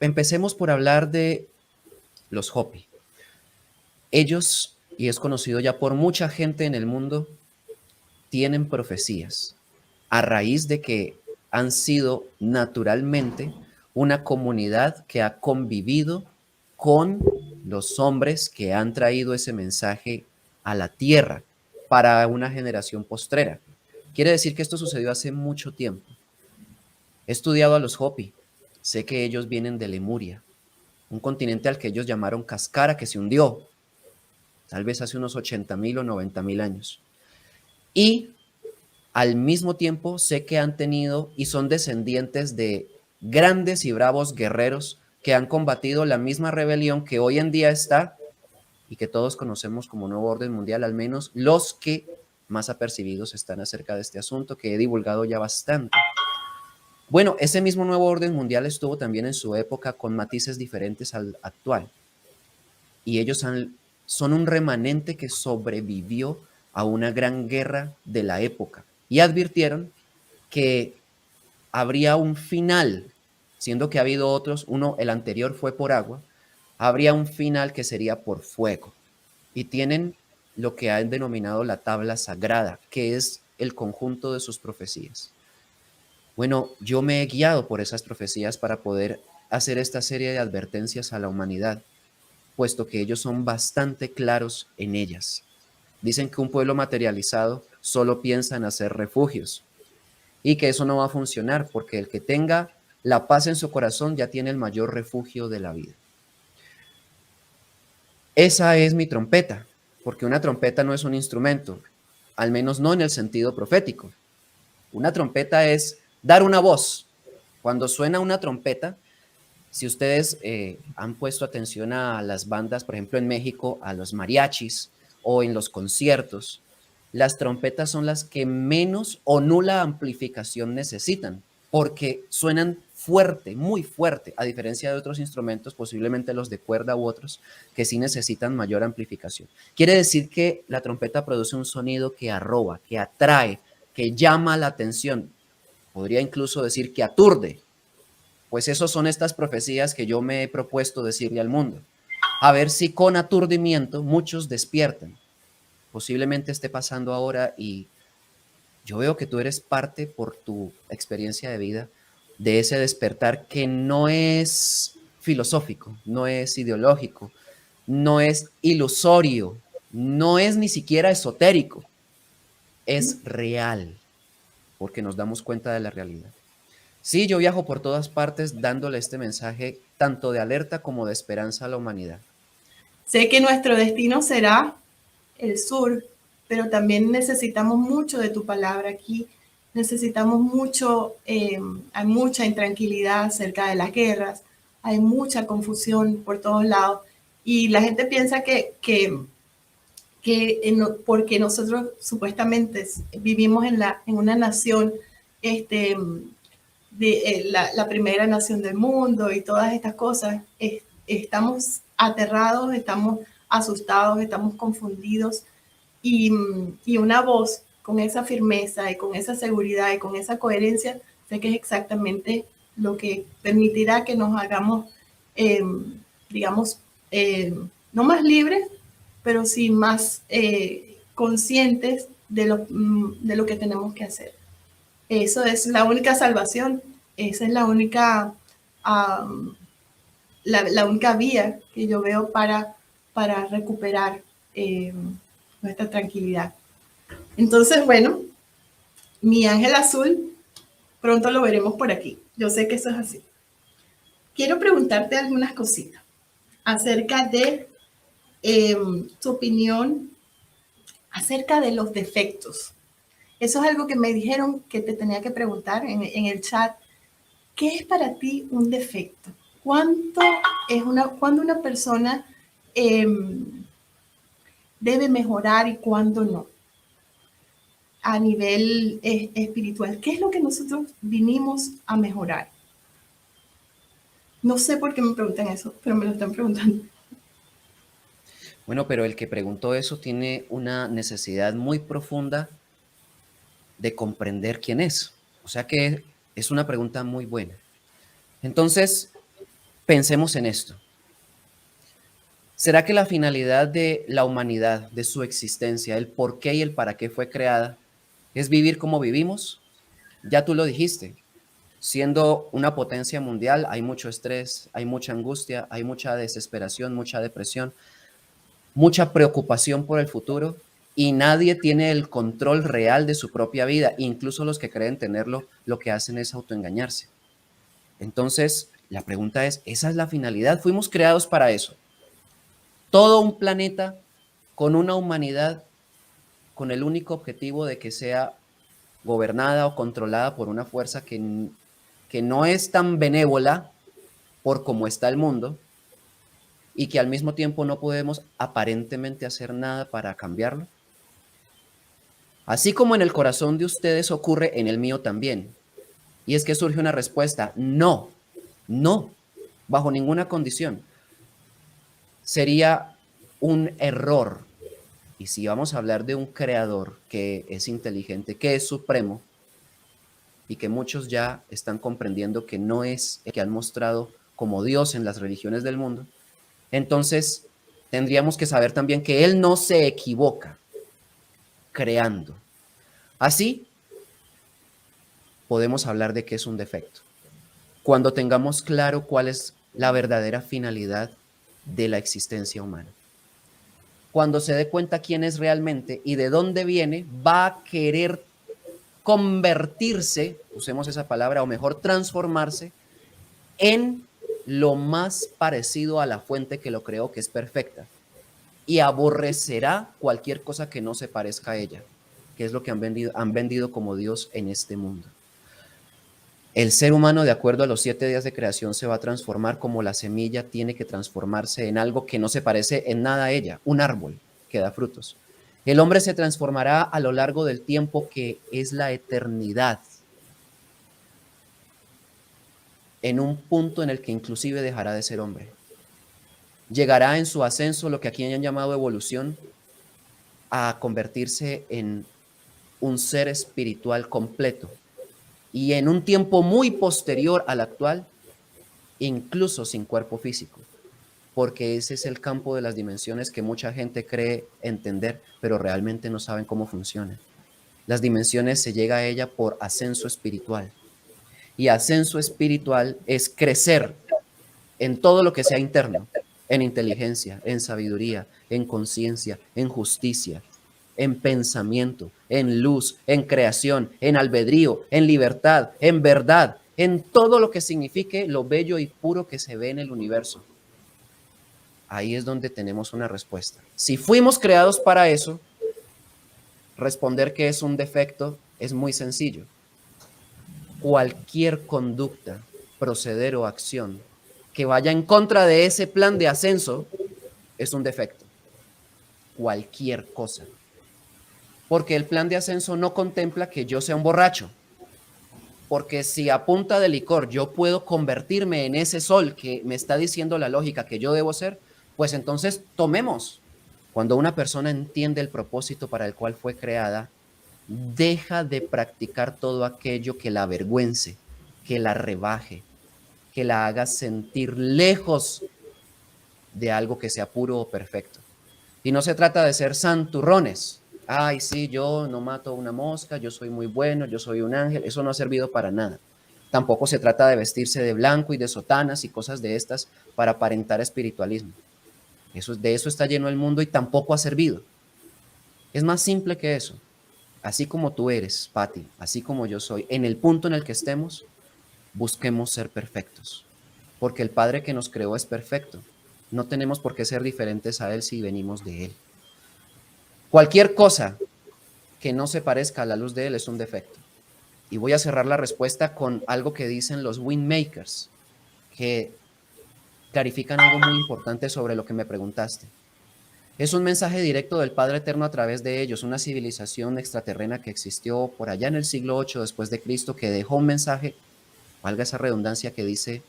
Empecemos por hablar de los Hopi. Ellos, y es conocido ya por mucha gente en el mundo, tienen profecías a raíz de que han sido naturalmente una comunidad que ha convivido con los hombres que han traído ese mensaje a la tierra para una generación postrera. Quiere decir que esto sucedió hace mucho tiempo. He estudiado a los Hopi. Sé que ellos vienen de Lemuria, un continente al que ellos llamaron Cascara, que se hundió, tal vez hace unos 80.000 o 90.000 años. Y al mismo tiempo sé que han tenido y son descendientes de grandes y bravos guerreros que han combatido la misma rebelión que hoy en día está y que todos conocemos como Nuevo Orden Mundial, al menos los que más apercibidos están acerca de este asunto que he divulgado ya bastante. Bueno, ese mismo Nuevo Orden Mundial estuvo también en su época con matices diferentes al actual. Y ellos son un remanente que sobrevivió a una gran guerra de la época. Y advirtieron que habría un final, siendo que ha habido otros, el anterior fue por agua, habría un final que sería por fuego. Y tienen lo que han denominado la tabla sagrada, que es el conjunto de sus profecías. Bueno, yo me he guiado por esas profecías para poder hacer esta serie de advertencias a la humanidad, puesto que ellos son bastante claros en ellas. Dicen que un pueblo materializado solo piensa en hacer refugios y que eso no va a funcionar porque el que tenga la paz en su corazón ya tiene el mayor refugio de la vida. Esa es mi trompeta, porque una trompeta no es un instrumento, al menos no en el sentido profético. Una trompeta es dar una voz. Cuando suena una trompeta, si ustedes han puesto atención a las bandas, por ejemplo en México, a los mariachis o en los conciertos, las trompetas son las que menos o nula amplificación necesitan, porque suenan fuerte, muy fuerte, a diferencia de otros instrumentos, posiblemente los de cuerda u otros, que sí necesitan mayor amplificación. Quiere decir que la trompeta produce un sonido que arroba, que atrae, que llama la atención. Podría incluso decir que aturde. Pues esos son estas profecías que yo me he propuesto decirle al mundo. A ver si con aturdimiento muchos despiertan. Posiblemente esté pasando ahora y yo veo que tú eres parte por tu experiencia de vida de ese despertar que no es filosófico, no es ideológico, no es ilusorio, no es ni siquiera esotérico, es real, porque nos damos cuenta de la realidad. Sí, yo viajo por todas partes dándole este mensaje tanto de alerta como de esperanza a la humanidad. Sé que nuestro destino será el sur, pero también necesitamos mucho de tu palabra aquí. Necesitamos mucho, hay mucha intranquilidad acerca de las guerras, hay mucha confusión por todos lados y la gente piensa porque nosotros supuestamente vivimos en una nación la primera nación del mundo y todas estas cosas, estamos aterrados, estamos asustados, estamos confundidos y una voz con esa firmeza y con esa seguridad y con esa coherencia, sé que es exactamente lo que permitirá que nos hagamos, eh, digamos, no más libres, pero sí más conscientes de lo que tenemos que hacer. Eso es la única salvación, esa es la única, um, la única vía que yo veo para recuperar nuestra tranquilidad. Entonces, bueno, mi ángel azul, pronto lo veremos por aquí. Yo sé que eso es así. Quiero preguntarte algunas cositas acerca de tu opinión acerca de los defectos. Eso es algo que me dijeron que te tenía que preguntar en el chat. ¿Qué es para ti un defecto? ¿Cuándo una persona eh, debe mejorar y cuándo no? A nivel espiritual, ¿qué es lo que nosotros vinimos a mejorar? No sé por qué me preguntan eso, pero me lo están preguntando. Bueno, pero el que preguntó eso tiene una necesidad muy profunda de comprender quién es. O sea que es una pregunta muy buena. Entonces, Pensemos en esto. ¿Será que la finalidad de la humanidad, de su existencia, el por qué y el para qué fue creada, es vivir como vivimos? Ya tú lo dijiste. Siendo una potencia mundial, hay mucho estrés, hay mucha angustia, hay mucha desesperación, mucha depresión, mucha preocupación por el futuro y nadie tiene el control real de su propia vida. Incluso los que creen tenerlo, lo que hacen es autoengañarse. Entonces, la pregunta es, ¿esa es la finalidad? Fuimos creados para eso. Todo un planeta con una humanidad con el único objetivo de que sea gobernada o controlada por una fuerza que no es tan benévola por cómo está el mundo y que al mismo tiempo no podemos aparentemente hacer nada para cambiarlo. Así como en el corazón de ustedes ocurre, en el mío también. Y es que surge una respuesta, no, no, bajo ninguna condición. Sería un error. Y si vamos a hablar de un creador que es inteligente, que es supremo, y que muchos ya están comprendiendo que no es el que han mostrado como Dios en las religiones del mundo, entonces tendríamos que saber también que Él no se equivoca creando. Así podemos hablar de que es un defecto. Cuando tengamos claro cuál es la verdadera finalidad de la existencia humana. Cuando se dé cuenta quién es realmente y de dónde viene, va a querer convertirse, usemos esa palabra, o mejor transformarse en lo más parecido a la fuente que lo creó, que es perfecta, y aborrecerá cualquier cosa que no se parezca a ella, que es lo que han vendido como Dios en este mundo. El ser humano, de acuerdo a los 7 días de creación, se va a transformar como la semilla tiene que transformarse en algo que no se parece en nada a ella, un árbol que da frutos. El hombre se transformará a lo largo del tiempo que es la eternidad, en un punto en el que inclusive dejará de ser hombre. Llegará en su ascenso, lo que aquí han llamado evolución, a convertirse en un ser espiritual completo. Y en un tiempo muy posterior al actual, incluso sin cuerpo físico, porque ese es el campo de las dimensiones que mucha gente cree entender, pero realmente no saben cómo funciona. Las dimensiones se llega a ella por ascenso espiritual. Y ascenso espiritual es crecer en todo lo que sea interno, en inteligencia, en sabiduría, en conciencia, en justicia, en pensamiento, en luz, en creación, en albedrío, en libertad, en verdad, en todo lo que signifique lo bello y puro que se ve en el universo. Ahí es donde tenemos una respuesta. Si fuimos creados para eso, responder que es un defecto es muy sencillo. Cualquier conducta, proceder o acción que vaya en contra de ese plan de ascenso es un defecto. Cualquier cosa. Porque el plan de ascenso no contempla que yo sea un borracho. Porque si a punta de licor yo puedo convertirme en ese sol que me está diciendo la lógica que yo debo ser, pues entonces tomemos. Cuando una persona entiende el propósito para el cual fue creada, deja de practicar todo aquello que la avergüence, que la rebaje, que la haga sentir lejos de algo que sea puro o perfecto. Y no se trata de ser santurrones. Ay, sí, yo no mato una mosca, yo soy muy bueno, yo soy un ángel. Eso no ha servido para nada. Tampoco se trata de vestirse de blanco y de sotanas y cosas de estas para aparentar espiritualismo. De eso está lleno el mundo y tampoco ha servido. Es más simple que eso. Así como tú eres, Patti, así como yo soy, en el punto en el que estemos, busquemos ser perfectos. Porque el Padre que nos creó es perfecto. No tenemos por qué ser diferentes a Él si venimos de Él. Cualquier cosa que no se parezca a la luz de Él es un defecto. Y voy a cerrar la respuesta con algo que dicen los Windmakers, que clarifican algo muy importante sobre lo que me preguntaste. Es un mensaje directo del Padre Eterno a través de ellos, una civilización extraterrena que existió por allá en el siglo VIII después de Cristo, que dejó un mensaje, valga esa redundancia, que dice: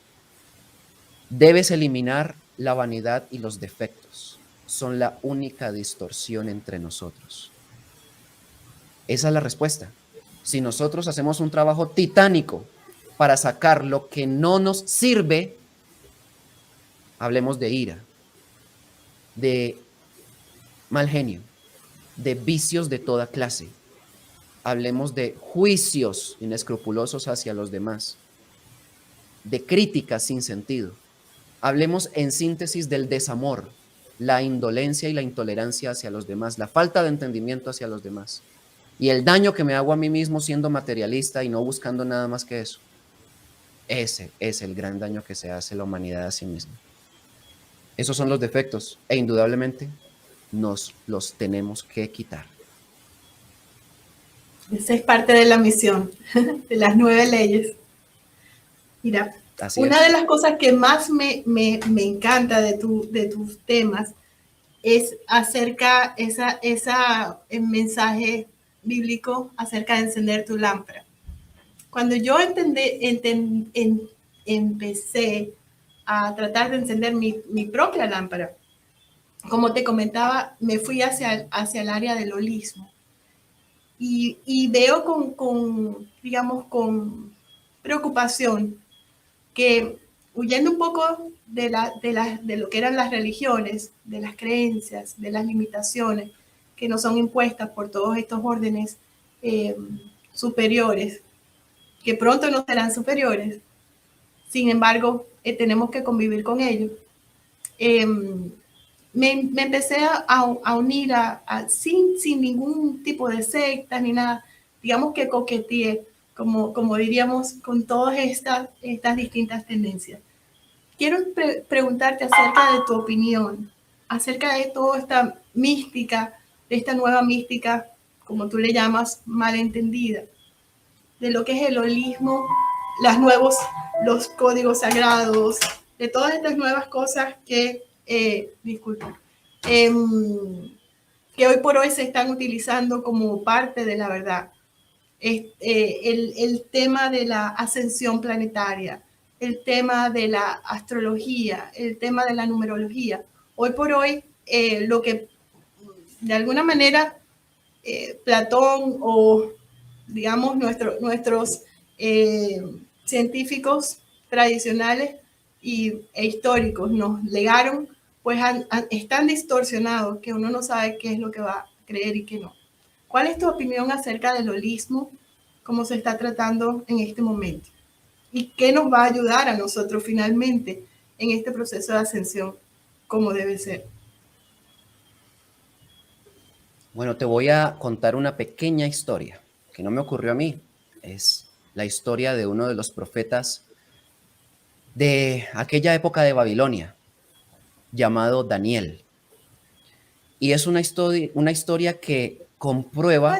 debes eliminar la vanidad y los defectos. Son la única distorsión entre nosotros. Esa es la respuesta. Si nosotros hacemos un trabajo titánico para sacar lo que no nos sirve, Hablemos de ira, de mal genio, de vicios de toda clase. Hablemos de juicios inescrupulosos hacia los demás, de críticas sin sentido. Hablemos en síntesis del desamor, la indolencia y la intolerancia hacia los demás, la falta de entendimiento hacia los demás y el daño que me hago a mí mismo siendo materialista y no buscando nada más que eso. Ese es el gran daño que se hace la humanidad a sí misma. Esos son los defectos e indudablemente nos los tenemos que quitar. Esa es parte de la misión, de las 9 leyes. Mira, Así una es. de las cosas que más me encanta de tus temas es acerca el mensaje bíblico acerca de encender tu lámpara. Cuando yo empecé a tratar de encender mi propia lámpara, como te comentaba, me fui hacia el área del holismo. Y veo digamos, con preocupación que huyendo un poco de lo que eran las religiones, de las creencias, de las limitaciones que nos son impuestas por todos estos órdenes superiores, que pronto no serán superiores, sin embargo, tenemos que convivir con ellos. Me empecé a unir sin ningún tipo de secta ni nada, digamos que coqueteé, como diríamos, con todas estas distintas tendencias. Quiero preguntarte acerca de tu opinión, acerca de toda esta mística, de esta nueva mística, como tú le llamas, malentendida, de lo que es el holismo, los códigos sagrados, de todas estas nuevas cosas que, disculpa, que hoy por hoy se están utilizando como parte de la verdad. El tema de la ascensión planetaria, el tema de la astrología, el tema de la numerología. Hoy por hoy, lo que de alguna manera Platón o digamos nuestros científicos tradicionales e históricos nos legaron, pues están distorsionados, que uno no sabe qué es lo que va a creer y qué no. ¿Cuál es tu opinión acerca del holismo, cómo se está tratando en este momento? ¿Y qué nos va a ayudar a nosotros finalmente en este proceso de ascensión como debe ser? Bueno, te voy a contar una pequeña historia que no me ocurrió a mí. Es la historia de uno de los profetas de aquella época de Babilonia, llamado Daniel. Y es una historia que comprueba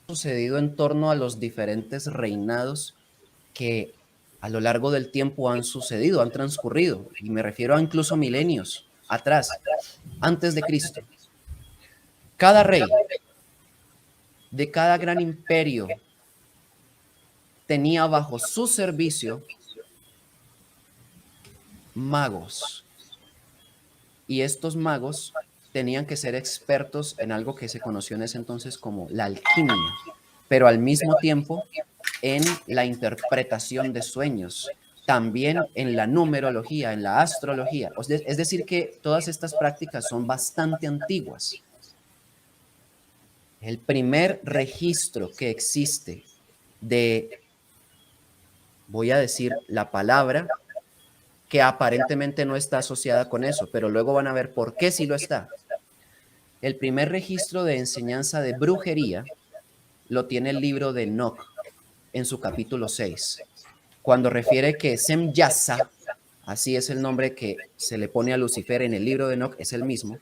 lo sucedido en torno a los diferentes reinados que a lo largo del tiempo han sucedido, han transcurrido. Y me refiero a incluso milenios atrás, antes de Cristo. Cada rey de cada gran imperio tenía bajo su servicio magos. Y estos magos tenían que ser expertos en algo que se conoció en ese entonces como la alquimia, pero al mismo tiempo en la interpretación de sueños, también en la numerología, en la astrología. Es decir, que todas estas prácticas son bastante antiguas. El primer registro que existe de, voy a decir la palabra, que aparentemente no está asociada con eso, pero luego van a ver por qué sí lo está. El primer registro de enseñanza de brujería lo tiene el libro de Enoch en su capítulo 6, cuando refiere que Semyasa, así es el nombre que se le pone a Lucifer en el libro de Enoch, es el mismo,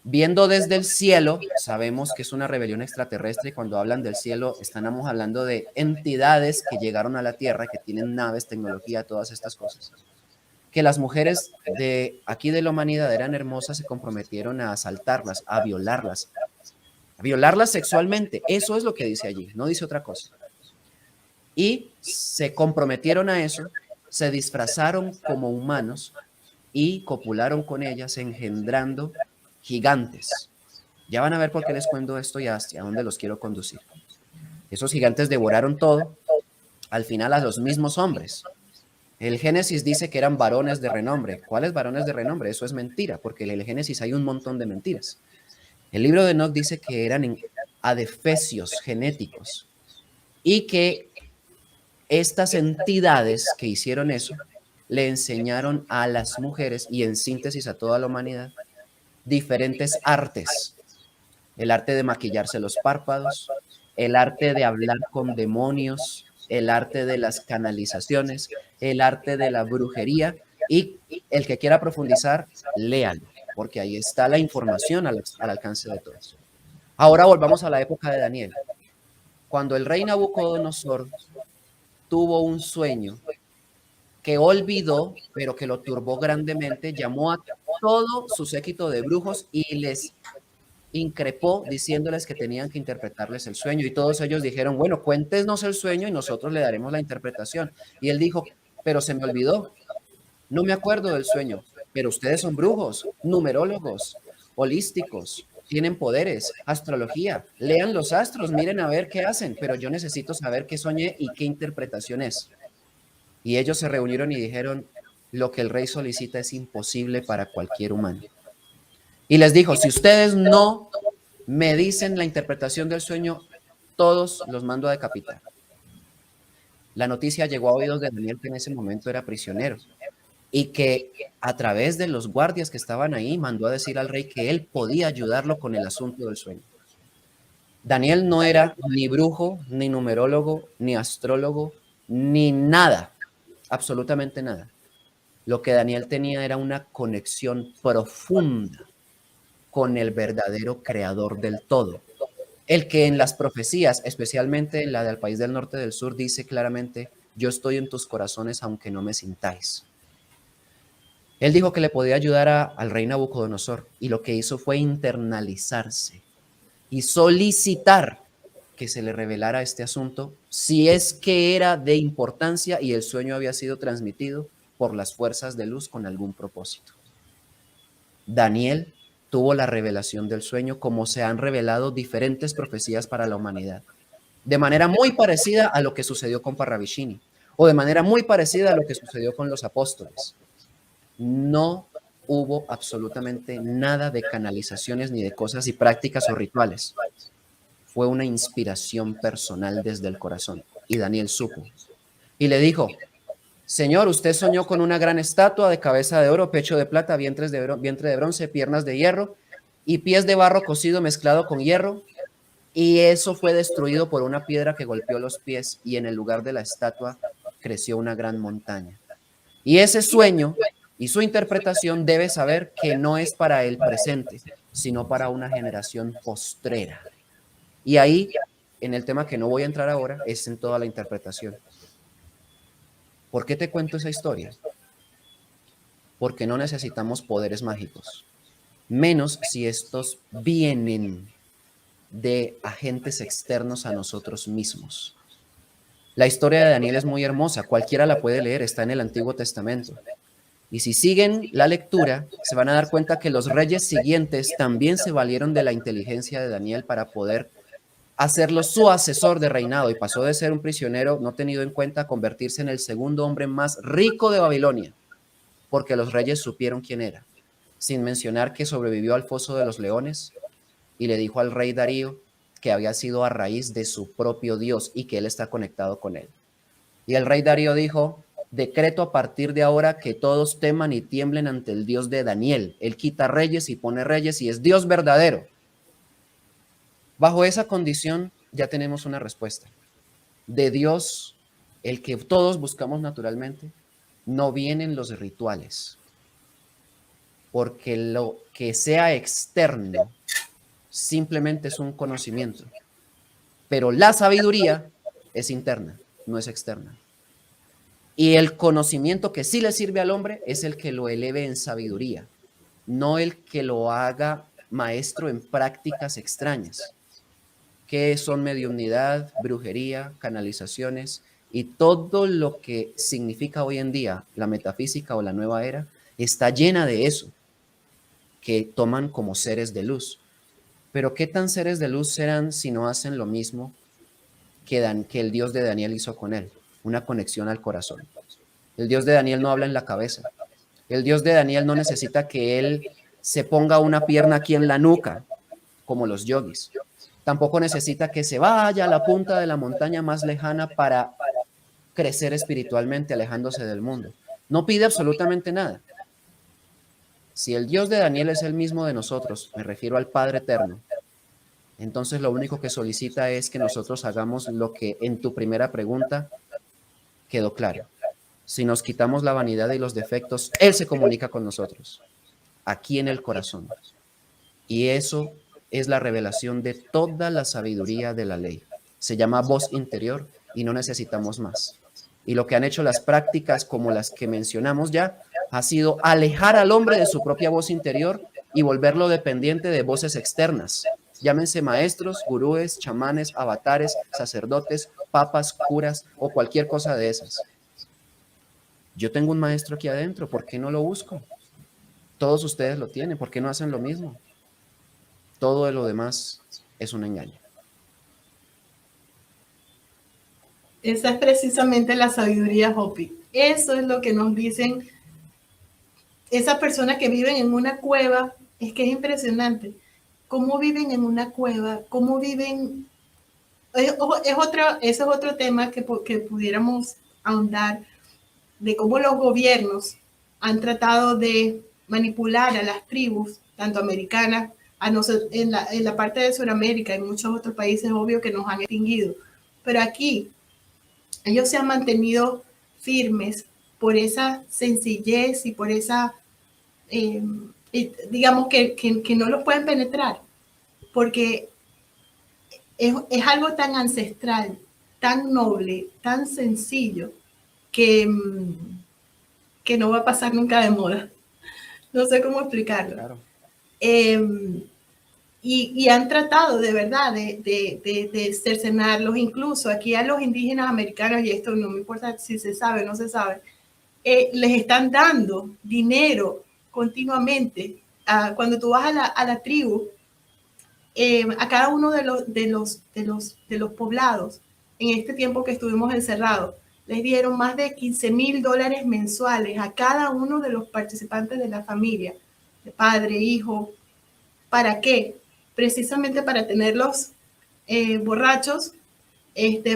viendo desde el cielo, sabemos que es una rebelión extraterrestre, y cuando hablan del cielo estamos hablando de entidades que llegaron a la Tierra, que tienen naves, tecnología, todas estas cosas. Que las mujeres de aquí de la humanidad eran hermosas, se comprometieron a asaltarlas, a violarlas sexualmente. Eso es lo que dice allí, no dice otra cosa. Y se comprometieron a eso, se disfrazaron como humanos y copularon con ellas, engendrando gigantes. Ya van a ver por qué les cuento esto y hacia dónde los quiero conducir. Esos gigantes devoraron todo, al final a los mismos hombres. El Génesis dice que eran varones de renombre. ¿Cuáles varones de renombre? Eso es mentira, porque en el Génesis hay un montón de mentiras. El libro de Enoc dice que eran adefesios genéticos y que estas entidades que hicieron eso le enseñaron a las mujeres y en síntesis a toda la humanidad diferentes artes. El arte de maquillarse los párpados, el arte de hablar con demonios, el arte de las canalizaciones, el arte de la brujería y el que quiera profundizar, léalo, porque ahí está la información al alcance de todos. Ahora volvamos a la época de Daniel. Cuando el rey Nabucodonosor tuvo un sueño que olvidó, pero que lo turbó grandemente, llamó a todo su séquito de brujos y les increpó diciéndoles que tenían que interpretarles el sueño. Y todos ellos dijeron, bueno, cuéntenos el sueño y nosotros le daremos la interpretación. Y él dijo, pero se me olvidó, no me acuerdo del sueño, pero ustedes son brujos, numerólogos, holísticos, tienen poderes, astrología, lean los astros, miren a ver qué hacen, pero yo necesito saber qué soñé y qué interpretación es. Y ellos se reunieron y dijeron, lo que el rey solicita es imposible para cualquier humano. Y les dijo, si ustedes no me dicen la interpretación del sueño, todos los mando a decapitar. La noticia llegó a oídos de Daniel, que en ese momento era prisionero, y que a través de los guardias que estaban ahí mandó a decir al rey que él podía ayudarlo con el asunto del sueño. Daniel no era ni brujo, ni numerólogo, ni astrólogo, ni nada, absolutamente nada. Lo que Daniel tenía era una conexión profunda con el verdadero creador del todo. El que en las profecías, especialmente en la del país del norte del sur, dice claramente, yo estoy en tus corazones aunque no me sintáis. Él dijo que le podía ayudar al rey Nabucodonosor y lo que hizo fue internalizarse y solicitar que se le revelara este asunto si es que era de importancia y el sueño había sido transmitido por las fuerzas de luz con algún propósito. Daniel tuvo la revelación del sueño como se han revelado diferentes profecías para la humanidad, de manera muy parecida a lo que sucedió con Parravicini o de manera muy parecida a lo que sucedió con los apóstoles. No hubo absolutamente nada de canalizaciones ni de cosas y prácticas o rituales. Fue una inspiración personal desde el corazón. Y Daniel supo. Y le dijo, Señor, usted soñó con una gran estatua de cabeza de oro, pecho de plata, vientre de bronce, piernas de hierro y pies de barro cocido mezclado con hierro. Y eso fue destruido por una piedra que golpeó los pies y en el lugar de la estatua creció una gran montaña. Y ese sueño y su interpretación debe saber que no es para el presente, sino para una generación postrera. Y ahí, en el tema que no voy a entrar ahora, es en toda la interpretación. ¿Por qué te cuento esa historia? Porque no necesitamos poderes mágicos, menos si estos vienen de agentes externos a nosotros mismos. La historia de Daniel es muy hermosa, cualquiera la puede leer, está en el Antiguo Testamento. Y si siguen la lectura, se van a dar cuenta que los reyes siguientes también se valieron de la inteligencia de Daniel para poder hacerlo su asesor de reinado y pasó de ser un prisionero no tenido en cuenta a convertirse en el segundo hombre más rico de Babilonia, porque los reyes supieron quién era, sin mencionar que sobrevivió al foso de los leones y le dijo al rey Darío que había sido a raíz de su propio Dios y que él está conectado con él. Y el rey Darío dijo, decreto a partir de ahora que todos teman y tiemblen ante el Dios de Daniel. Él quita reyes y pone reyes y es Dios verdadero. Bajo esa condición ya tenemos una respuesta. De Dios, el que todos buscamos naturalmente, no vienen los rituales. Porque lo que sea externo simplemente es un conocimiento. Pero la sabiduría es interna, no es externa. Y el conocimiento que sí le sirve al hombre es el que lo eleve en sabiduría, no el que lo haga maestro en prácticas extrañas, que son mediumnidad, brujería, canalizaciones y todo lo que significa hoy en día la metafísica o la nueva era, está llena de eso, que toman como seres de luz. Pero ¿qué tan seres de luz serán si no hacen lo mismo que el Dios de Daniel hizo con él? Una conexión al corazón. El Dios de Daniel no habla en la cabeza. El Dios de Daniel no necesita que él se ponga una pierna aquí en la nuca, como los yogis. Tampoco necesita que se vaya a la punta de la montaña más lejana para crecer espiritualmente, alejándose del mundo. No pide absolutamente nada. Si el Dios de Daniel es el mismo de nosotros, me refiero al Padre Eterno, entonces lo único que solicita es que nosotros hagamos lo que en tu primera pregunta quedó claro. Si nos quitamos la vanidad y los defectos, Él se comunica con nosotros, aquí en el corazón. Y eso es la revelación de toda la sabiduría de la ley. Se llama voz interior y no necesitamos más. Y lo que han hecho las prácticas como las que mencionamos ya, ha sido alejar al hombre de su propia voz interior y volverlo dependiente de voces externas. Llámense maestros, gurúes, chamanes, avatares, sacerdotes, papas, curas o cualquier cosa de esas. Yo tengo un maestro aquí adentro, ¿por qué no lo busco? Todos ustedes lo tienen, ¿por qué no hacen lo mismo? Todo lo demás es un engaño. Esa es precisamente la sabiduría Hopi. Eso es lo que nos dicen esas personas que viven en una cueva. Es que es impresionante cómo viven en una cueva, cómo viven. Ese es otro tema que pudiéramos ahondar, de cómo los gobiernos han tratado de manipular a las tribus, tanto americanas, en la parte de Sudamérica, en muchos otros países, obvio que nos han extinguido. Pero aquí ellos se han mantenido firmes por esa sencillez y por esa, digamos, que no los pueden penetrar, porque es algo tan ancestral, tan noble, tan sencillo, que, que no va a pasar nunca de moda. No sé cómo explicarlo. Claro. Y han tratado de verdad de cercenarlos, incluso aquí a los indígenas americanos, y esto no me importa si se sabe o no se sabe, les están dando dinero continuamente. Cuando tú vas a la tribu, a cada uno de los poblados, en este tiempo que estuvimos encerrados, les dieron más de $15,000 mensuales a cada uno de los participantes de la familia, de padre, hijo. ¿Para qué? Precisamente para tenerlos borrachos,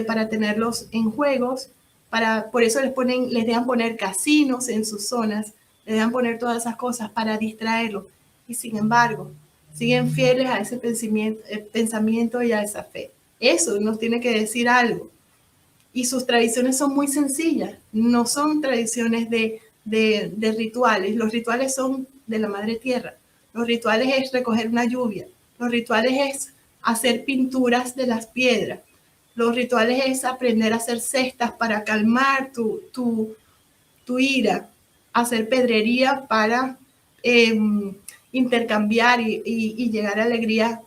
para tenerlos en juegos, por eso les dejan poner casinos en sus zonas, les dejan poner todas esas cosas para distraerlos. Y sin embargo, siguen fieles a ese pensamiento y a esa fe. Eso nos tiene que decir algo. Y sus tradiciones son muy sencillas, no son tradiciones de rituales. Los rituales son de la madre tierra. Los rituales es recoger una lluvia. Los rituales es hacer pinturas de las piedras. Los rituales es aprender a hacer cestas para calmar tu ira, hacer pedrería para intercambiar y llevar alegría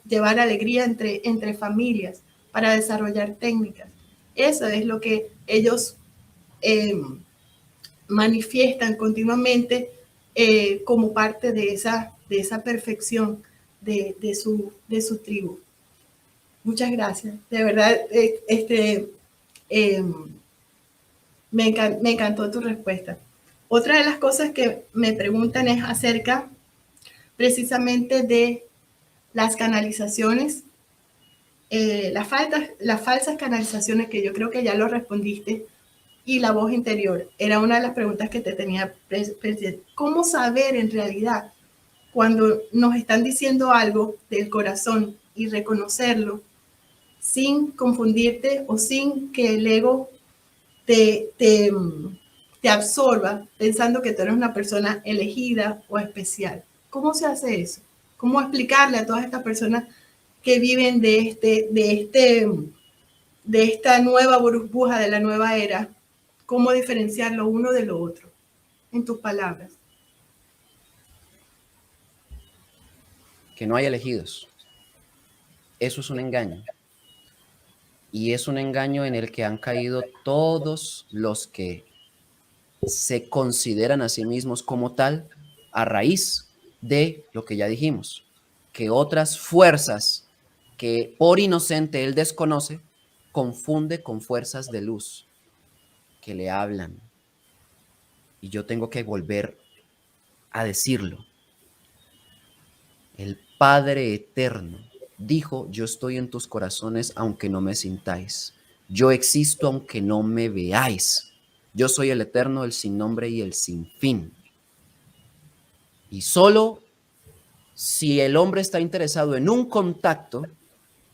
entre familias, para desarrollar técnicas. Eso es lo que ellos manifiestan continuamente como parte de esa perfección de su tribu. Muchas gracias. De verdad, me encantó tu respuesta. Otra de las cosas que me preguntan es acerca precisamente de las canalizaciones, las falsas canalizaciones, que yo creo que ya lo respondiste, y la voz interior. Era una de las preguntas que te tenía presente. ¿Cómo saber en realidad cuando nos están diciendo algo del corazón y reconocerlo sin confundirte o sin que el ego te absorba pensando que tú eres una persona elegida o especial? ¿Cómo se hace eso? ¿Cómo explicarle a todas estas personas que viven de esta nueva burbuja, de la nueva era, cómo diferenciar lo uno de lo otro? En tus palabras. Que no hay elegidos. Eso es un engaño. Y es un engaño en el que han caído todos los que se consideran a sí mismos como tal, a raíz de lo que ya dijimos, que otras fuerzas que por inocente él desconoce, confunde con fuerzas de luz que le hablan. y yo tengo que volver a decirlo. El Padre eterno dijo, yo estoy en tus corazones aunque no me sintáis. Yo existo aunque no me veáis. Yo soy el eterno, el sin nombre y el sin fin. Y solo si el hombre está interesado en un contacto,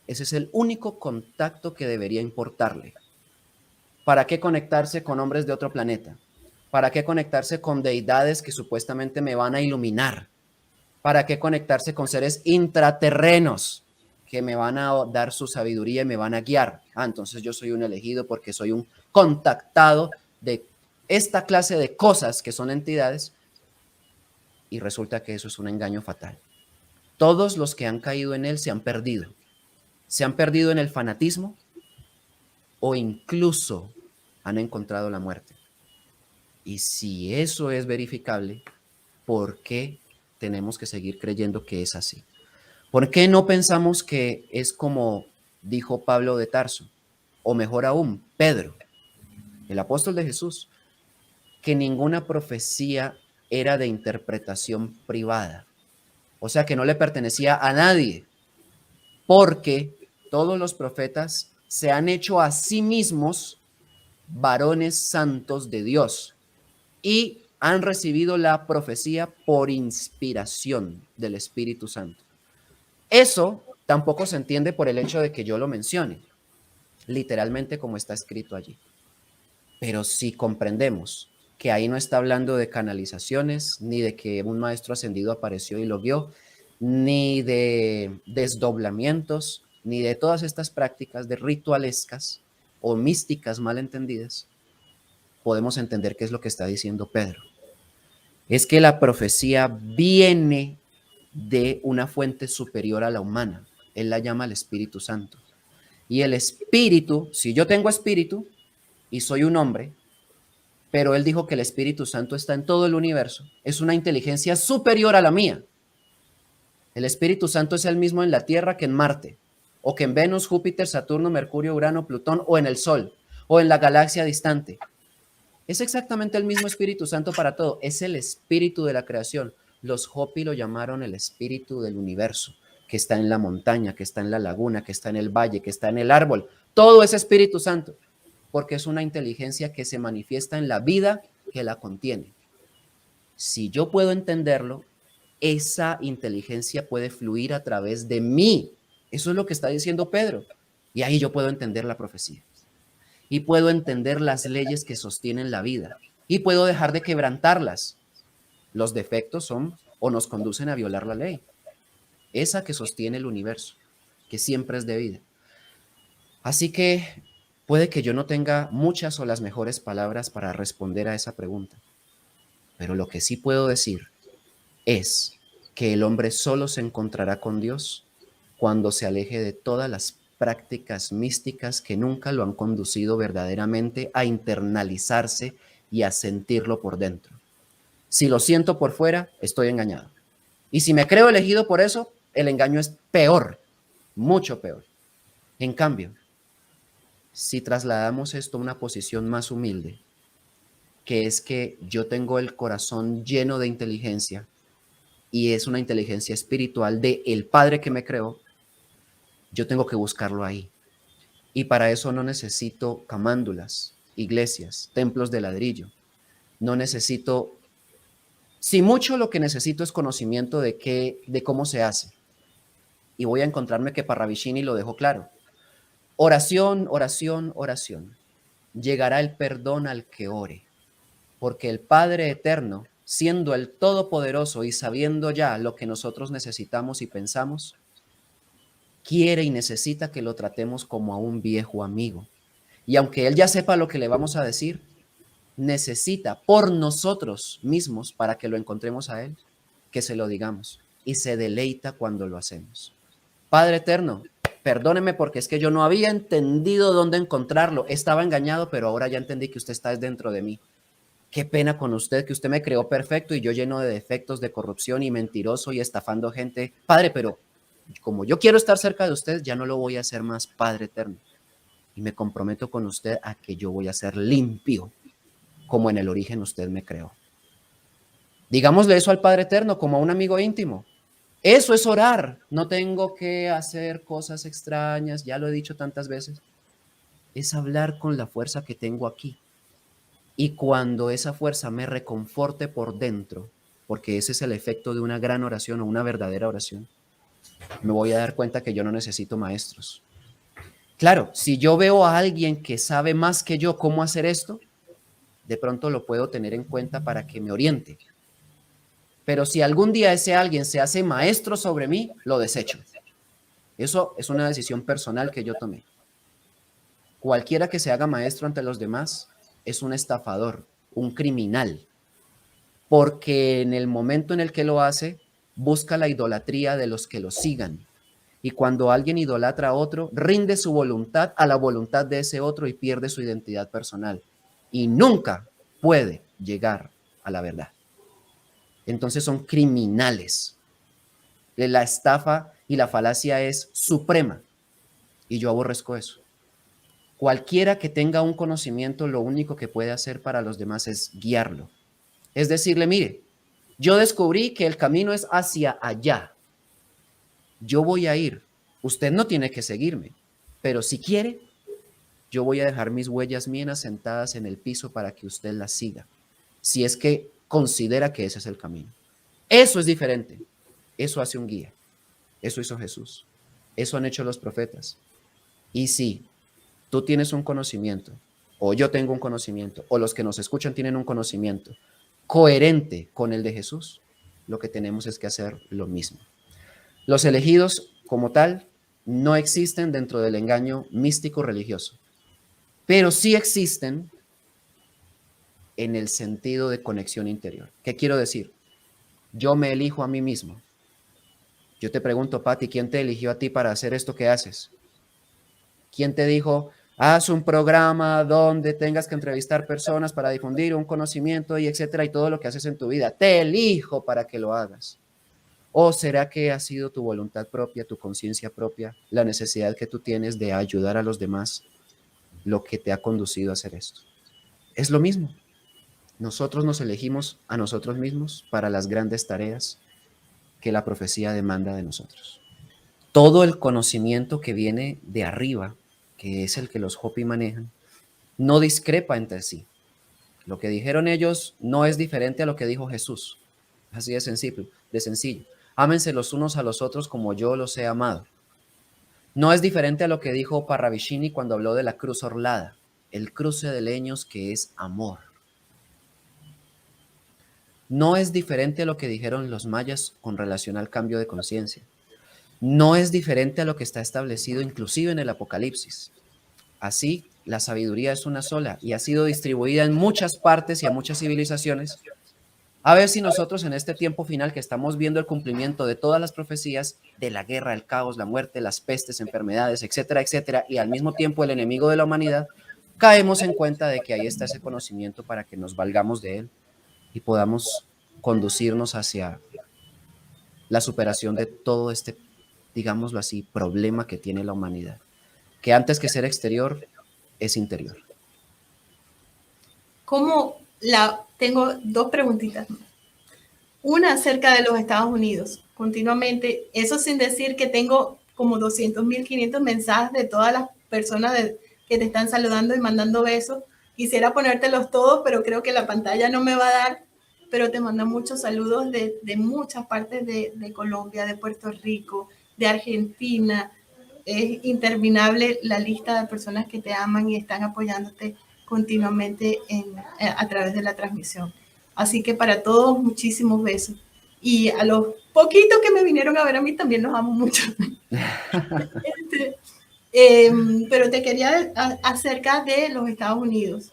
ese es el único contacto que debería importarle. ¿Para qué conectarse con hombres de otro planeta? ¿Para qué conectarse con deidades que supuestamente me van a iluminar? ¿Para qué conectarse con seres intraterrenos que me van a dar su sabiduría y me van a guiar? Entonces yo soy un elegido porque soy un contactado de esta clase de cosas que son entidades, y resulta que eso es un engaño fatal. Todos los que han caído en él se han perdido. Se han perdido en el fanatismo o incluso han encontrado la muerte. Y si eso es verificable, ¿por qué tenemos que seguir creyendo que es así? ¿Por qué no pensamos que es como dijo Pablo de Tarso? O mejor aún, Pedro, el apóstol de Jesús, que ninguna profecía era de interpretación privada. O sea, que no le pertenecía a nadie, porque todos los profetas se han hecho a sí mismos varones santos de Dios y han recibido la profecía por inspiración del Espíritu Santo. Eso tampoco se entiende por el hecho de que yo lo mencione, literalmente como está escrito allí. Pero si comprendemos que ahí no está hablando de canalizaciones, ni de que un maestro ascendido apareció y lo guió, ni de desdoblamientos, ni de todas estas prácticas de ritualescas o místicas mal entendidas, podemos entender qué es lo que está diciendo Pedro. Es que la profecía viene de una fuente superior a la humana. Él la llama el Espíritu Santo. Y el Espíritu, si yo tengo espíritu y soy un hombre, pero él dijo que el Espíritu Santo está en todo el universo, es una inteligencia superior a la mía. El Espíritu Santo es el mismo en la Tierra que en Marte, o que en Venus, Júpiter, Saturno, Mercurio, Urano, Plutón, o en el Sol, o en la galaxia distante. Es exactamente el mismo Espíritu Santo para todo. Es el espíritu de la creación. Los Hopi lo llamaron el espíritu del universo, que está en la montaña, que está en la laguna, que está en el valle, que está en el árbol. Todo es Espíritu Santo, porque es una inteligencia que se manifiesta en la vida que la contiene. Si yo puedo entenderlo, esa inteligencia puede fluir a través de mí. Eso es lo que está diciendo Pedro. Y ahí yo puedo entender la profecía. Y puedo entender las leyes que sostienen la vida y puedo dejar de quebrantarlas. Los defectos son o nos conducen a violar la ley, esa que sostiene el universo, que siempre es de vida. Así que puede que yo no tenga muchas o las mejores palabras para responder a esa pregunta, pero lo que sí puedo decir es que el hombre solo se encontrará con Dios cuando se aleje de todas las prácticas místicas que nunca lo han conducido verdaderamente a internalizarse y a sentirlo por dentro. Si lo siento por fuera, estoy engañado. Y si me creo elegido por eso, el engaño es peor, mucho peor. En cambio, si trasladamos esto a una posición más humilde, que es que yo tengo el corazón lleno de inteligencia y es una inteligencia espiritual de el Padre que me creó, yo tengo que buscarlo ahí. Y para eso no necesito camándulas, iglesias, templos de ladrillo. No necesito, si mucho lo que necesito es conocimiento de cómo se hace. Y voy a encontrarme que Parravicini lo dejó claro. Oración, oración, oración. Llegará el perdón al que ore. Porque el Padre Eterno, siendo el Todopoderoso y sabiendo ya lo que nosotros necesitamos y pensamos, quiere y necesita que lo tratemos como a un viejo amigo. Y aunque él ya sepa lo que le vamos a decir, necesita por nosotros mismos, para que lo encontremos a él, que se lo digamos. Y se deleita cuando lo hacemos. Padre eterno, perdóneme porque es que yo no había entendido dónde encontrarlo. Estaba engañado, pero ahora ya entendí que usted está dentro de mí. Qué pena con usted, que usted me creó perfecto y yo lleno de defectos, de corrupción y mentiroso y estafando gente. Padre, pero como yo quiero estar cerca de usted, ya no lo voy a hacer más, Padre eterno. Y me comprometo con usted a que yo voy a ser limpio, como en el origen usted me creó. Digámosle eso al Padre Eterno como a un amigo íntimo. Eso es orar. No tengo que hacer cosas extrañas, ya lo he dicho tantas veces. Es hablar con la fuerza que tengo aquí. Y cuando esa fuerza me reconforte por dentro, porque ese es el efecto de una gran oración o una verdadera oración, me voy a dar cuenta que yo no necesito maestros. Claro, si yo veo a alguien que sabe más que yo cómo hacer esto, de pronto lo puedo tener en cuenta para que me oriente. Pero si algún día ese alguien se hace maestro sobre mí, lo desecho. Eso es una decisión personal que yo tomé. Cualquiera que se haga maestro ante los demás es un estafador, un criminal, porque en el momento en el que lo hace, busca la idolatría de los que lo sigan. Y cuando alguien idolatra a otro, rinde su voluntad a la voluntad de ese otro y pierde su identidad personal. Y nunca puede llegar a la verdad. Entonces son criminales. La estafa y la falacia es suprema. Y yo aborrezco eso. Cualquiera que tenga un conocimiento, lo único que puede hacer para los demás es guiarlo. Es decirle, mire, yo descubrí que el camino es hacia allá. Yo voy a ir. Usted no tiene que seguirme, pero si quiere, yo voy a dejar mis huellas bien asentadas en el piso para que usted las siga, si es que considera que ese es el camino. Eso es diferente. Eso hace un guía. Eso hizo Jesús. Eso han hecho los profetas. Y si tú tienes un conocimiento, o yo tengo un conocimiento, o los que nos escuchan tienen un conocimiento coherente con el de Jesús, lo que tenemos es que hacer lo mismo. Los elegidos, como tal, no existen dentro del engaño místico religioso, pero sí existen en el sentido de conexión interior. ¿Qué quiero decir? Yo me elijo a mí mismo. Yo te pregunto, Pati, ¿quién te eligió a ti para hacer esto que haces? ¿Quién te dijo, haz un programa donde tengas que entrevistar personas para difundir un conocimiento y etcétera y todo lo que haces en tu vida? Te elijo para que lo hagas. ¿O será que ha sido tu voluntad propia, tu conciencia propia, la necesidad que tú tienes de ayudar a los demás, lo que te ha conducido a hacer esto? Es lo mismo. Nosotros nos elegimos a nosotros mismos para las grandes tareas que la profecía demanda de nosotros. Todo el conocimiento que viene de arriba, que es el que los Hopi manejan, no discrepa entre sí. Lo que dijeron ellos no es diferente a lo que dijo Jesús. Así de sencillo. Ámense los unos a los otros como yo los he amado. No es diferente a lo que dijo Parravicini cuando habló de la cruz orlada, el cruce de leños que es amor. No es diferente a lo que dijeron los mayas con relación al cambio de conciencia. No es diferente a lo que está establecido inclusive en el Apocalipsis. Así, la sabiduría es una sola y ha sido distribuida en muchas partes y a muchas civilizaciones. A ver si nosotros en este tiempo final que estamos viendo el cumplimiento de todas las profecías de la guerra, el caos, la muerte, las pestes, enfermedades, etcétera, etcétera, y al mismo tiempo el enemigo de la humanidad, caemos en cuenta de que ahí está ese conocimiento para que nos valgamos de él y podamos conducirnos hacia la superación de todo este, digámoslo así, problema que tiene la humanidad, que antes que ser exterior, es interior. Tengo dos preguntitas. Una acerca de los Estados Unidos. Continuamente, eso sin decir que tengo como 200.000, 500 mensajes de todas las personas que te están saludando y mandando besos. Quisiera ponértelos todos, pero creo que la pantalla no me va a dar. Pero te mandan muchos saludos de muchas partes de Colombia, de Puerto Rico, de Argentina. Es interminable la lista de personas que te aman y están apoyándote continuamente a través de la transmisión. Así que para todos, muchísimos besos. Y a los poquitos que me vinieron a ver a mí también los amo mucho. Pero te quería acerca de los Estados Unidos.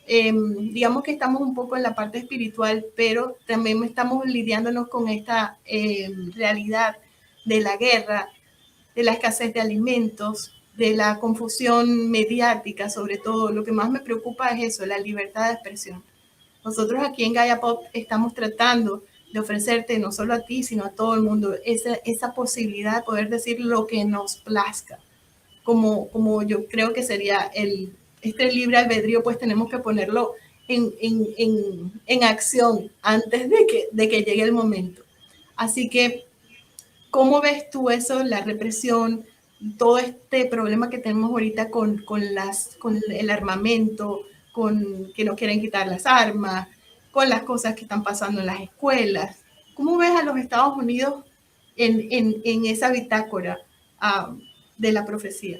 Digamos que estamos un poco en la parte espiritual, pero también estamos lidiándonos con esta realidad de la guerra, de la escasez de alimentos, de la confusión mediática, sobre todo. Lo que más me preocupa es eso, la libertad de expresión. Nosotros aquí en Gaia Pop estamos tratando de ofrecerte no solo a ti, sino a todo el mundo esa posibilidad de poder decir lo que nos plazca. Como yo creo que sería este libre albedrío, pues tenemos que ponerlo en acción antes de que llegue el momento. Así que, ¿cómo ves tú eso, la represión, todo este problema que tenemos ahorita con el armamento, con que no quieren quitar las armas, con las cosas que están pasando en las escuelas? ¿Cómo ves a los Estados Unidos en esa bitácora de la profecía?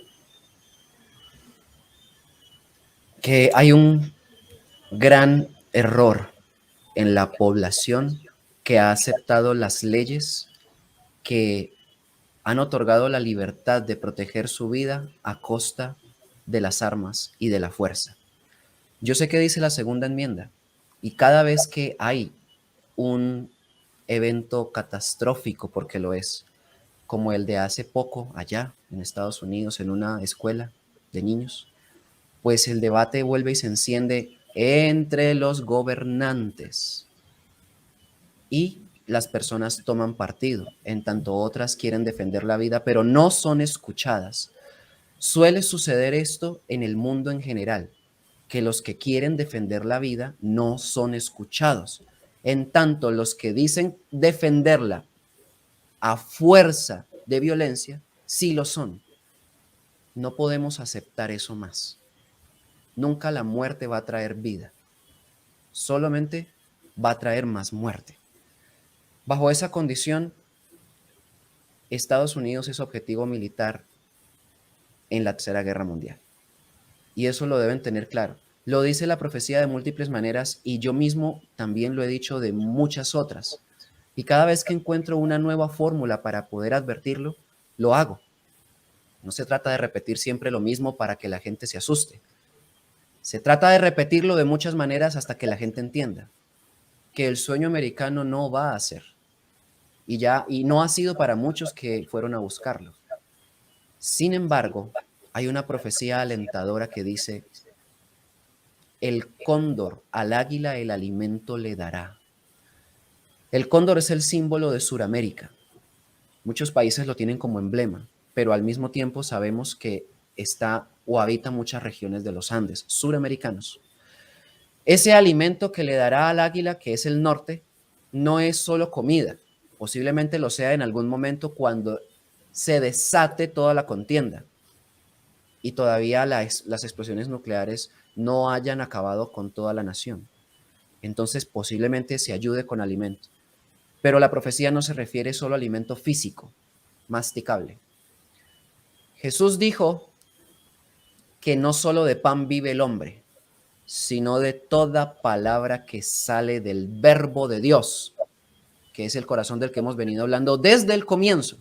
Que hay un gran error en la población que ha aceptado las leyes que han otorgado la libertad de proteger su vida a costa de las armas y de la fuerza. Yo sé que dice la segunda enmienda, y cada vez que hay un evento catastrófico, porque lo es, como el de hace poco allá en Estados Unidos, en una escuela de niños, pues el debate vuelve y se enciende entre los gobernantes y las personas toman partido, en tanto otras quieren defender la vida, pero no son escuchadas. Suele suceder esto en el mundo en general, que los que quieren defender la vida no son escuchados. En tanto, los que dicen defenderla a fuerza de violencia, sí lo son. No podemos aceptar eso más. Nunca la muerte va a traer vida. Solamente va a traer más muerte. Bajo esa condición, Estados Unidos es objetivo militar en la Tercera Guerra Mundial. Y eso lo deben tener claro. Lo dice la profecía de múltiples maneras y yo mismo también lo he dicho de muchas otras. Y cada vez que encuentro una nueva fórmula para poder advertirlo, lo hago. No se trata de repetir siempre lo mismo para que la gente se asuste. Se trata de repetirlo de muchas maneras hasta que la gente entienda que el sueño americano no va a ser. Y no ha sido para muchos que fueron a buscarlo. Sin embargo, hay una profecía alentadora que dice: el cóndor al águila el alimento le dará. El cóndor es el símbolo de Sudamérica. Muchos países lo tienen como emblema, pero al mismo tiempo sabemos que está o habita muchas regiones de los Andes, suramericanos. Ese alimento que le dará al águila, que es el norte, no es solo comida. Posiblemente lo sea en algún momento cuando se desate toda la contienda y todavía las explosiones nucleares no hayan acabado con toda la nación. Entonces posiblemente se ayude con alimento. Pero la profecía no se refiere solo a alimento físico, masticable. Jesús dijo que no solo de pan vive el hombre, sino de toda palabra que sale del verbo de Dios, que es el corazón del que hemos venido hablando desde el comienzo.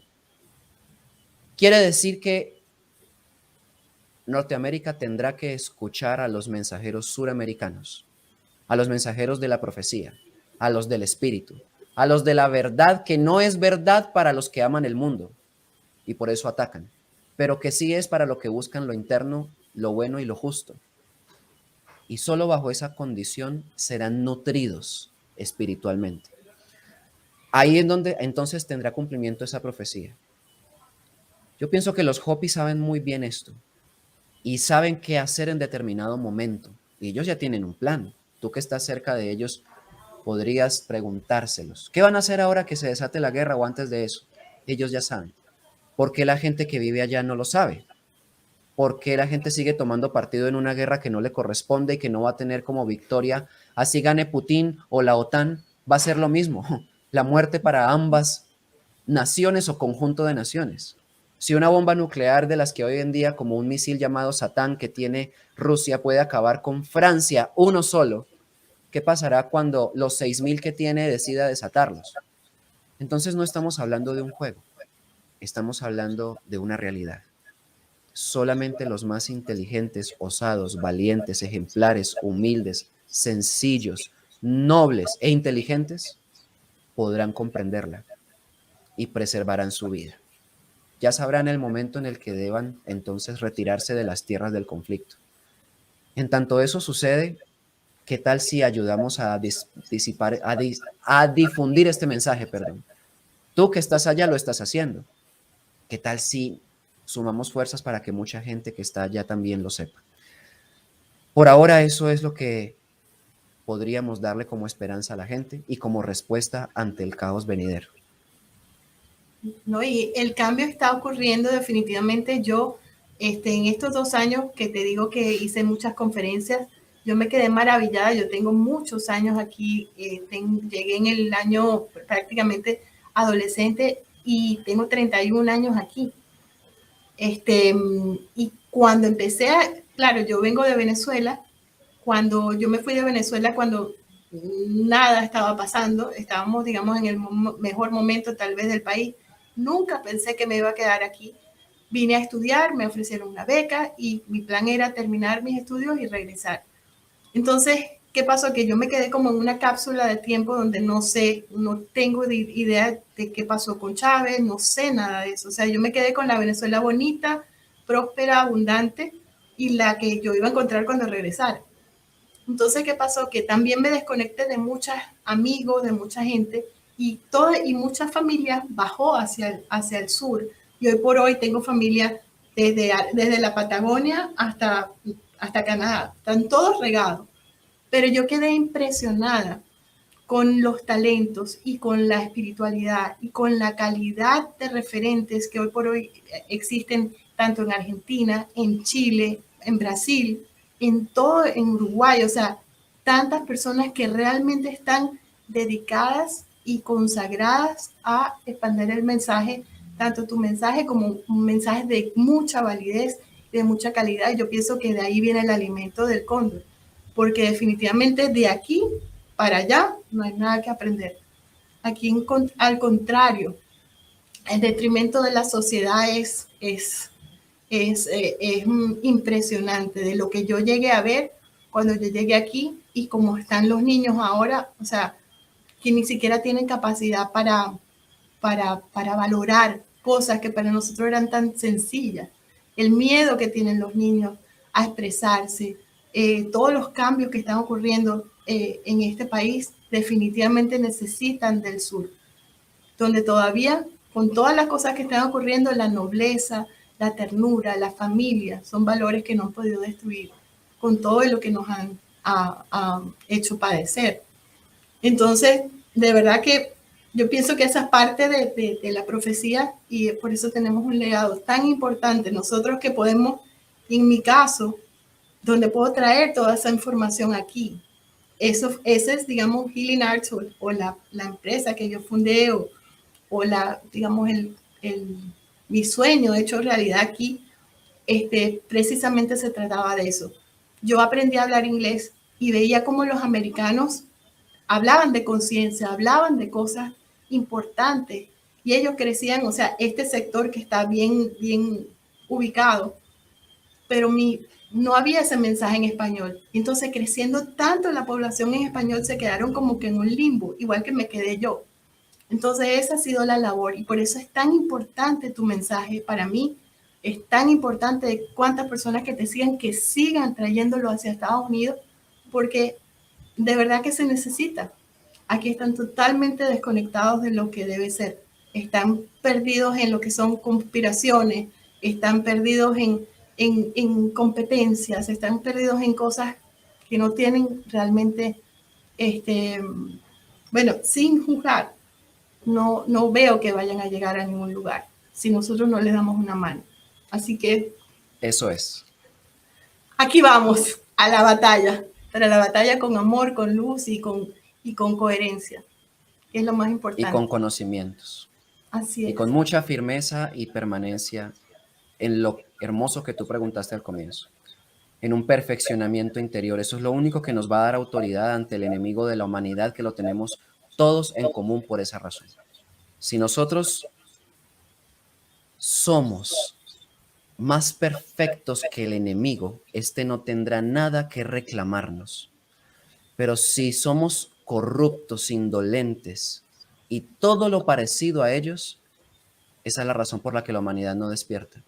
Quiere decir que Norteamérica tendrá que escuchar a los mensajeros suramericanos, a los mensajeros de la profecía, a los del espíritu, a los de la verdad que no es verdad para los que aman el mundo y por eso atacan, pero que sí es para lo que buscan lo interno, lo bueno y lo justo. Y solo bajo esa condición serán nutridos espiritualmente. Ahí es donde entonces tendrá cumplimiento esa profecía. Yo pienso que los Hopi saben muy bien esto y saben qué hacer en determinado momento. Y ellos ya tienen un plan. Tú que estás cerca de ellos podrías preguntárselos. ¿Qué van a hacer ahora que se desate la guerra o antes de eso? Ellos ya saben. ¿Por qué la gente que vive allá no lo sabe? ¿Por qué la gente sigue tomando partido en una guerra que no le corresponde y que no va a tener como victoria? Así gane Putin o la OTAN, va a ser lo mismo. La muerte para ambas naciones o conjunto de naciones. Si una bomba nuclear de las que hoy en día, como un misil llamado Satán que tiene Rusia, puede acabar con Francia, uno solo, ¿qué pasará cuando los 6.000 que tiene decida desatarlos? Entonces no estamos hablando de un juego, estamos hablando de una realidad. Solamente los más inteligentes, osados, valientes, ejemplares, humildes, sencillos, nobles e inteligentes podrán comprenderla y preservarán su vida. Ya sabrán el momento en el que deban entonces retirarse de las tierras del conflicto. En tanto eso sucede, ¿qué tal si ayudamos a difundir este mensaje, perdón? Tú que estás allá lo estás haciendo. ¿Qué tal si sumamos fuerzas para que mucha gente que está allá también lo sepa? Por ahora eso es lo que podríamos darle como esperanza a la gente y como respuesta ante el caos venidero. ¿No? Y el cambio está ocurriendo definitivamente. Yo, en estos 2 años que te digo que hice muchas conferencias, yo me quedé maravillada. Yo tengo muchos años aquí, llegué en el año prácticamente adolescente y tengo 31 años aquí. Y cuando empecé claro, yo vengo de Venezuela. Cuando yo me fui de Venezuela, cuando nada estaba pasando, estábamos, digamos, en el mejor momento tal vez del país. Nunca pensé que me iba a quedar aquí. Vine a estudiar, me ofrecieron una beca y mi plan era terminar mis estudios y regresar. Entonces, ¿qué pasó? Que yo me quedé como en una cápsula de tiempo donde no sé, no tengo idea de qué pasó con Chávez, no sé nada de eso. O sea, yo me quedé con la Venezuela bonita, próspera, abundante y la que yo iba a encontrar cuando regresara. Entonces, ¿qué pasó? Que también me desconecté de muchos amigos, de mucha gente y muchas familias bajó hacia el sur. Y hoy por hoy tengo familia desde la Patagonia hasta Canadá. Están todos regados. Pero yo quedé impresionada con los talentos y con la espiritualidad y con la calidad de referentes que hoy por hoy existen tanto en Argentina, en Chile, en Brasil, en todo, en Uruguay, o sea, tantas personas que realmente están dedicadas y consagradas a expandir el mensaje, tanto tu mensaje como un mensaje de mucha validez, de mucha calidad. Y yo pienso que de ahí viene el alimento del cóndor, porque definitivamente de aquí para allá no hay nada que aprender. Aquí, al contrario, el detrimento de la sociedad es impresionante de lo que yo llegué a ver cuando yo llegué aquí y cómo están los niños ahora, o sea, que ni siquiera tienen capacidad para valorar cosas que para nosotros eran tan sencillas. El miedo que tienen los niños a expresarse, todos los cambios que están ocurriendo en este país definitivamente necesitan del sur, donde todavía, con todas las cosas que están ocurriendo, la nobleza, la ternura, la familia, son valores que no han podido destruir con todo lo que nos han hecho padecer. Entonces, de verdad que yo pienso que esa es parte de la profecía y por eso tenemos un legado tan importante. Nosotros que podemos, en mi caso, donde puedo traer toda esa información aquí. Ese es, digamos, Healing Arts o la empresa que yo fundé o digamos, mi sueño hecho realidad aquí, precisamente se trataba de eso. Yo aprendí a hablar inglés y veía cómo los americanos hablaban de conciencia, hablaban de cosas importantes y ellos crecían, o sea, este sector que está bien, bien ubicado, pero no había ese mensaje en español. Entonces, creciendo tanto la población en español, se quedaron como que en un limbo, igual que me quedé yo. Entonces, esa ha sido la labor y por eso es tan importante tu mensaje para mí. Es tan importante de cuántas personas que te sigan, que sigan trayéndolo hacia Estados Unidos, porque de verdad que se necesita. Aquí están totalmente desconectados de lo que debe ser. Están perdidos en lo que son conspiraciones, están perdidos en competencias, están perdidos en cosas que no tienen realmente, bueno, sin juzgar, no veo que vayan a llegar a ningún lugar si nosotros no les damos una mano. Así que Eso es. aquí vamos a la batalla, pero la batalla con amor, con luz y con coherencia, que es lo más Y con importante. conocimientos. Así Y es. con mucha firmeza y permanencia en lo hermoso que tú preguntaste al comienzo. En un perfeccionamiento interior. Eso es lo único que nos va a dar autoridad ante el enemigo de la humanidad, que lo tenemos todos en común por esa razón. Si nosotros somos más perfectos que el enemigo, este no tendrá nada que reclamarnos. Pero si somos corruptos, indolentes y todo lo parecido a ellos, esa es la razón por la que la humanidad no despierta.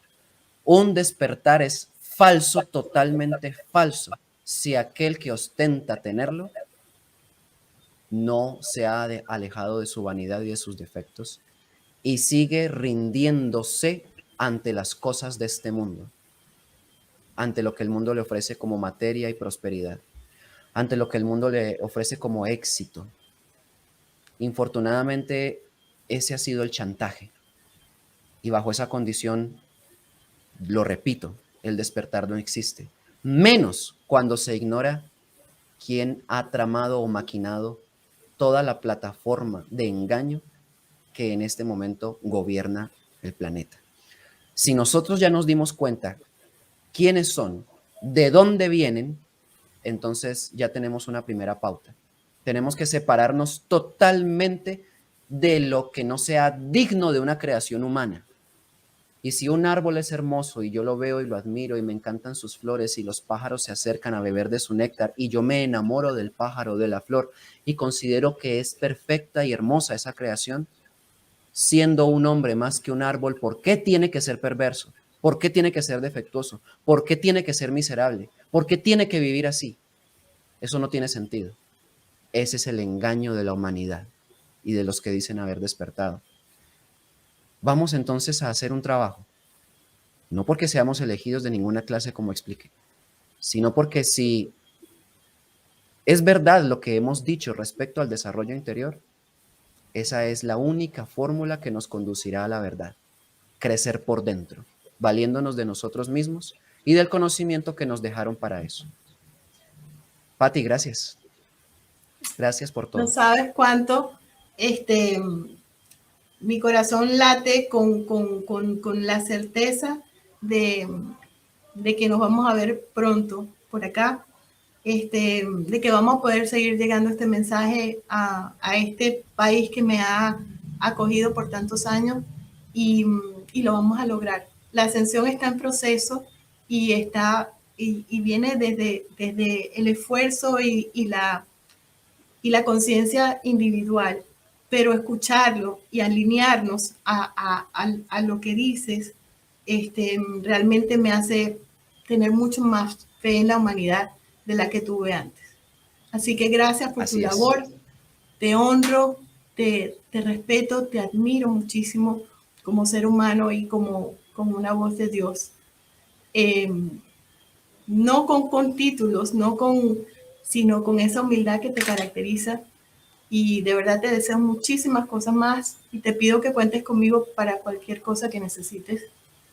Un despertar es falso, totalmente falso, si aquel que ostenta tenerlo no se ha alejado de su vanidad y de sus defectos y sigue rindiéndose ante las cosas de este mundo, ante lo que el mundo le ofrece como materia y prosperidad. ante lo que el mundo le ofrece como éxito. Infortunadamente, ese ha sido el chantaje. Y bajo esa condición, lo repito, el despertar no existe. Menos cuando se ignora quién ha tramado o maquinado toda la plataforma de engaño que en este momento gobierna el planeta. Si nosotros ya nos dimos cuenta quiénes son, de dónde vienen, entonces ya tenemos una primera pauta. Tenemos que separarnos totalmente de lo que no sea digno de una creación humana. Y si un árbol es hermoso y yo lo veo y lo admiro y me encantan sus flores y los pájaros se acercan a beber de su néctar y yo me enamoro del pájaro, de la flor y considero que es perfecta y hermosa esa creación, siendo un hombre más que un árbol, ¿por qué tiene que ser perverso? ¿Por qué tiene que ser defectuoso? ¿Por qué tiene que ser miserable? ¿Por qué tiene que vivir así? Eso no tiene sentido. Ese es el engaño de la humanidad y de los que dicen haber despertado. Vamos entonces a hacer un trabajo, no porque seamos elegidos de ninguna clase como expliqué, sino porque si es verdad lo que hemos dicho respecto al desarrollo interior, esa es la única fórmula que nos conducirá a la verdad, crecer por dentro, valiéndonos de nosotros mismos y del conocimiento que nos dejaron para eso. Pati, gracias. Gracias por No todo. sabes cuánto mi corazón late con la certeza de, de que nos vamos a ver pronto por acá, de que vamos a poder seguir llegando este mensaje a este país que me ha acogido por tantos años y lo vamos a lograr. La ascensión está en proceso y, y viene desde el esfuerzo y la conciencia individual, pero escucharlo y alinearnos a lo que dices, realmente me hace tener mucho más fe en la humanidad de la que tuve antes. Así que gracias por tu labor, te honro, te respeto, te admiro muchísimo como ser humano y como una voz de Dios. No con títulos, sino con esa humildad que te caracteriza. Y de verdad te deseo muchísimas cosas más y te pido que cuentes conmigo para cualquier cosa que necesites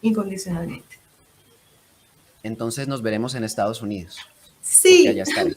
incondicionalmente. Entonces nos veremos en Estados Unidos. Sí. Allá estaré.